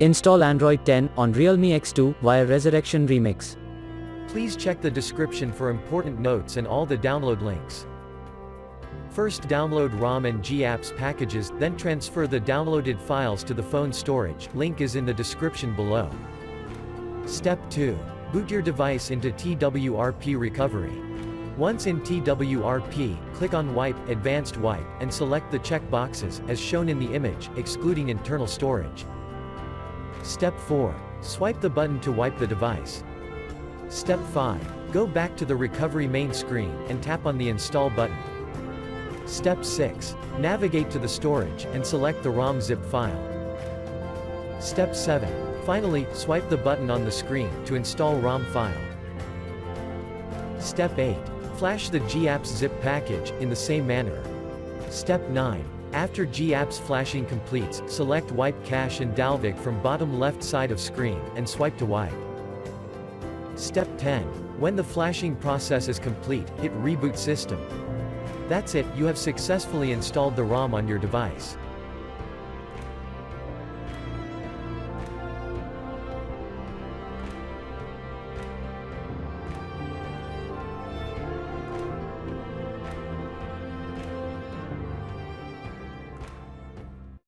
Install Android 10 on Realme X2 via Resurrection Remix. Please check the description for important notes and all the download links. First download ROM and GApps packages, then transfer the downloaded files to the phone storage, link is in the description below. Step 2. Boot your device into TWRP recovery. Once in TWRP, click on Wipe, Advanced Wipe, and select the check boxes, as shown in the image, excluding internal storage. Step 4. Swipe the button to wipe the device. Step 5. Go back to the recovery main screen, and tap on the Install button. Step 6. Navigate to the storage, and select the ROM zip file. Step 7. Finally, swipe the button on the screen, to install ROM file. Step 8. Flash the GApps zip package, in the same manner. Step 9. After GApps flashing completes, select Wipe Cache and Dalvik from bottom left side of screen, and swipe to wipe. Step 10. When the flashing process is complete, hit Reboot System. That's it, you have successfully installed the ROM on your device.